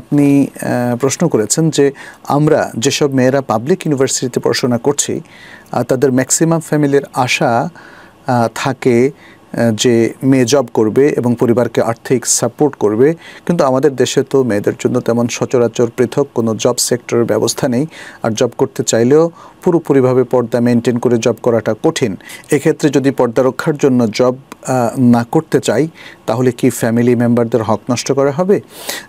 আপনি প্রশ্ন করেছেন যে আমরা যেসব মেয়েরা পাবলিক ইউনিভার্সিটিতে পড়াশোনা করছি তাদের ম্যাক্সিমাম ফ্যামিলির আশা থাকে যে মেয়ে জব করবে এবং পরিবারকে আর্থিক সাপোর্ট করবে, কিন্তু আমাদের দেশে তো মেয়েদের জন্য তেমন সচরাচর পৃথক কোনো জব সেক্টরের ব্যবস্থা নেই। আর জব করতে চাইলেও পুরোপুরিভাবে পর্দা মেনটেন করে জব করাটা কঠিন। এক্ষেত্রে যদি পর্দা রক্ষার জন্য জব না করতে চাই তাহলে কি ফ্যামিলি মেম্বারদের হক নষ্ট করা হবে?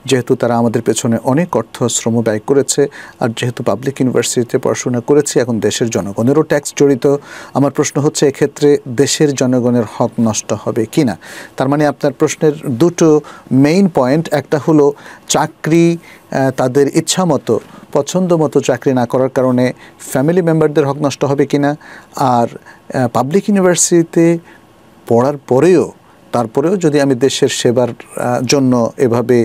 যেহেতু তারা আমাদের পেছনে অনেক অর্থ শ্রম ব্যয় করেছে, আর যেহেতু পাবলিক ইউনিভার্সিটিতে পড়াশোনা করেছি, এখন দেশের জনগণেরও ট্যাক্স জড়িত। আমার প্রশ্ন হচ্ছে এক্ষেত্রে দেশের জনগণের হক নষ্ট হবে কি না? তার মানে আপনার প্রশ্নের দুটো মেইন পয়েন্ট, একটা হলো চাকরি তাদের ইচ্ছা মতো পছন্দ মতো চাকরি না করার কারণে ফ্যামিলি মেম্বারদের হক নষ্ট হবে কি না, আর পাবলিক ইউনিভার্সিটিতে পড়ার পরেও তারপরেও যদি আমি দেশের সেবার জন্য এভাবে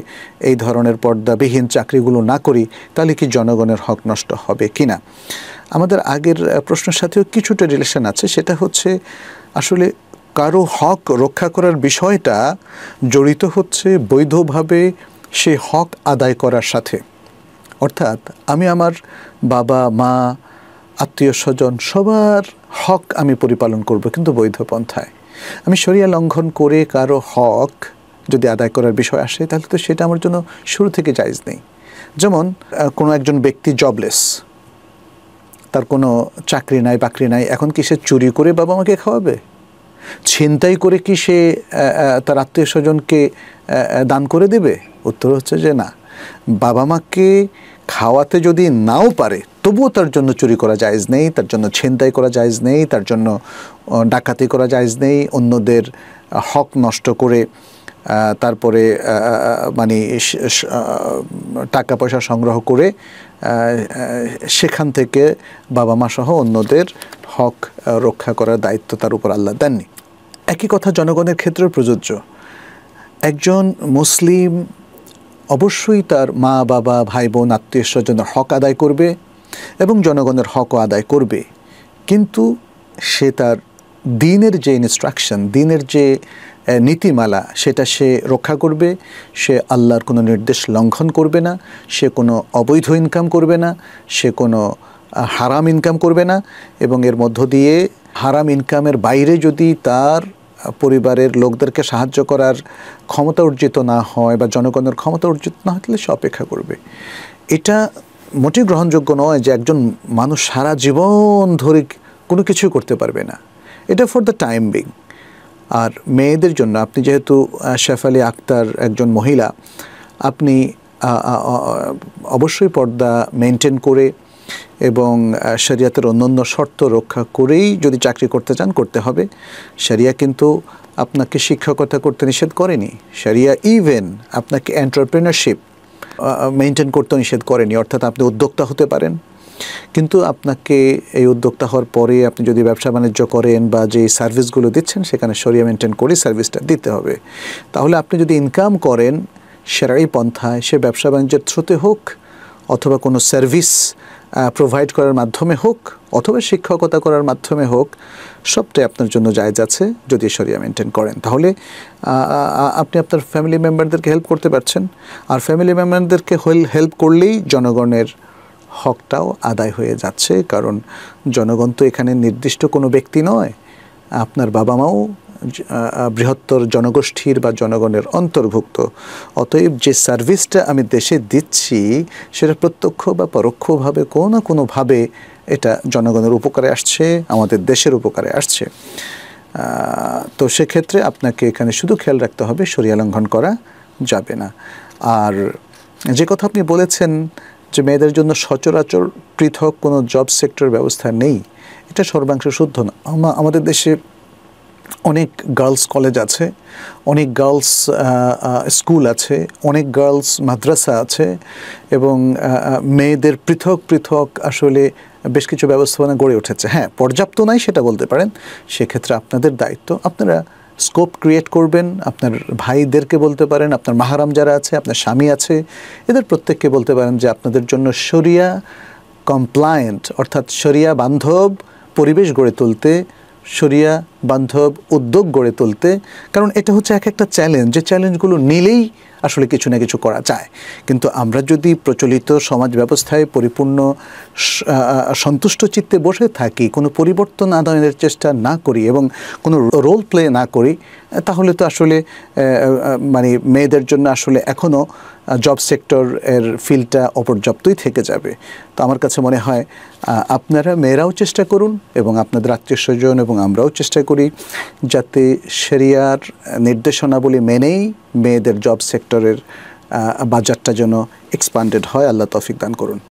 এই ধরনের পর্দাবিহীন চাকরিগুলো না করি তাহলে কি জনগণের হক নষ্ট হবে কি না? আমাদের আগের প্রশ্নের সাথেও কিছুটা রিলেশন আছে। সেটা হচ্ছে আসলে কারো হক রক্ষা করার বিষয়টা জড়িত হচ্ছে বৈধভাবে সে হক আদায় করার সাথে। অর্থাৎ আমি আমার বাবা মা আত্মীয় স্বজন সবার হক আমি পরিপালন করব, কিন্তু বৈধ পন্থায়। আমি শরিয়া লঙ্ঘন করে কারো হক যদি আদায় করার বিষয় আসে তাহলে তো সেটা আমার জন্য শুরু থেকে জায়েজ নেই। যেমন কোনো একজন ব্যক্তি জবলেস, তার কোনো চাকরি নাই বাকরি নাই, এখন কি সে চুরি করে বাবা মাকে খাওয়াবে? ছিনতাই করে কি সে তার আত্মীয় স্বজনকে দান করে দেবে? উত্তর হচ্ছে যে না। বাবা মাকে খাওয়াতে যদি নাও পারে তবুও তার জন্য চুরি করা জায়েজ নেই, তার জন্য ছিনতাই করা জায়েজ নেই, তার জন্য ডাকাতি করা জায়েজ নেই, অন্যদের হক নষ্ট করে তারপরে মানে টাকা পয়সা সংগ্রহ করে সেখান থেকে বাবা মা সহ অন্যদের হক রক্ষা করার দায়িত্ব তার উপর আল্লাহ দেননি। একই কথা জনগণের ক্ষেত্রেও প্রযোজ্য। একজন মুসলিম অবশ্যই তার মা বাবা ভাই বোন আত্মীয় স্বজনের হক আদায় করবে এবং জনগণের হকও আদায় করবে, কিন্তু সে তার দ্বীনের যে ইনস্ট্রাকশন, দ্বীনের যে নীতিমালা সেটা সে রক্ষা করবে। সে আল্লাহর কোনো নির্দেশ লঙ্ঘন করবে না, সে কোনো অবৈধ ইনকাম করবে না, সে কোনো হারাম ইনকাম করবে না, এবং এর মধ্য দিয়ে হারাম ইনকামের বাইরে যদি তার পরিবারের লোকদেরকে সাহায্য করার ক্ষমতা অর্জিত না হয় বা জনগণের ক্ষমতা অর্জিত না হয় তাহলে সে অপেক্ষা করবে। এটা মোটেই গ্রহণযোগ্য নয় যে একজন মানুষ সারা জীবন ধরে কোনো কিছু করতে পারবে না। এটা ফর দ্য টাইম বিং। আর মেয়েদের জন্য আপনি যেহেতু শেফালি আক্তার একজন মহিলা, আপনি অবশ্যই পর্দা মেনটেন করে এবং শরিয়াতের অন্যান্য শর্ত রক্ষা করেই যদি চাকরি করতে চান করতে হবে। শরিয়া কিন্তু আপনাকে শিক্ষকতা করতে নিষেধ করেনি। শরিয়া ইভেন আপনাকে এন্টারপ্রেনারশিপ মেনটেন করতে নিষেধ করেনি, অর্থাৎ আপনি উদ্যোক্তা হতে পারেন, কিন্তু আপনাকে এই উদ্যোক্তা হওয়ার পরে আপনি যদি ব্যবসা বাণিজ্য করেন বা যে সার্ভিসগুলো দিচ্ছেন সেখানে শরিয়া মেনটেন করে সার্ভিসটা দিতে হবে। তাহলে আপনি যদি ইনকাম করেন শরঈ পন্থায়, সে ব্যবসা বাণিজ্যের থ্রুতে হোক অথবা কোনো সার্ভিস প্রোভাইড করার মাধ্যমে হোক অথবা শিক্ষকতা করার মাধ্যমে হোক, সবটাই আপনার জন্য জায়েজ আছে যদি শরিয়া মেনটেন করেন। তাহলে আপনি আপনার ফ্যামিলি মেম্বারদেরকে হেল্প করতে পারছেন, আর ফ্যামিলি মেম্বারদেরকে হেল্প করলেই জনগণের হকটাও আদায় হয়ে যাচ্ছে। কারণ জনগণ তো এখানে নির্দিষ্ট কোনো ব্যক্তি নয়, আপনার বাবা মাও বৃহত্তর জনগোষ্ঠীর বা জনগণের অন্তর্ভুক্ত। অতএব যে সার্ভিসটা আমি দেশে দিচ্ছি সেটা প্রত্যক্ষ বা পরোক্ষভাবে কোনো না কোনোভাবে এটা জনগণের উপকারে আসছে, আমাদের দেশের উপকারে আসছে। তো সেক্ষেত্রে আপনাকে এখানে শুধু খেয়াল রাখতে হবে শরিয়া লঙ্ঘন করা যাবে না। আর যে কথা আপনি বলেছেন যে মেয়েদের জন্য সচরাচর পৃথক কোনো জব সেক্টর ব্যবস্থা নেই, এটা সর্বাংশ শুদ্ধ না। আমাদের দেশে অনেক গার্লস কলেজ আছে, অনেক গার্লস স্কুল আছে, অনেক গার্লস মাদ্রাসা আছে, এবং মেয়েদের পৃথক পৃথক আসলে বেশ কিছু ব্যবস্থাপনা গড়ে উঠেছে। হ্যাঁ, পর্যাপ্ত নাই সেটা বলতে পারেন, সেক্ষেত্রে আপনাদের দায়িত্ব, আপনারা স্কোপ ক্রিয়েট করবেন, আপনার ভাইদেরকে বলতে পারেন, আপনার মাহারাম যারা আছে, আপনার স্বামী আছে, এদের প্রত্যেককে বলতে পারেন যে আপনাদের জন্য শরিয়া কমপ্লায়েন্ট অর্থাৎ শরিয়া বান্ধব পরিবেশ গড়ে তুলতে, শরিয়া বান্ধব উদ্যোগ গড়ে তুলতে। কারণ এটা হচ্ছে এক একটা চ্যালেঞ্জ, যে চ্যালেঞ্জগুলো নিলেই আসলে কিছু না কিছু করা যায়। কিন্তু আমরা যদি প্রচলিত সমাজ ব্যবস্থায় পরিপূর্ণ সন্তুষ্ট চিত্তে বসে থাকি, কোনো পরিবর্তন আনয়নের চেষ্টা না করি এবং কোনো রোল প্লে না করি, তাহলে তো আসলে মানে মেয়েদের জন্য আসলে এখনও জব সেক্টর এর ফিল্ডটা অপর্যাপ্তই থেকে যাবে। তো আমার কাছে মনে হয় আপনারা মেয়েরাও চেষ্টা করুন এবং আপনাদের আত্মীয়স্বজন এবং আমরাও চেষ্টা করি যাতে শরিয়ার নির্দেশনাবলী মেনেই মেয়েদের জব সেক্টরের বাজারটা যেন এক্সপান্ডেড হয়। আল্লাহ তৌফিক দান করুন।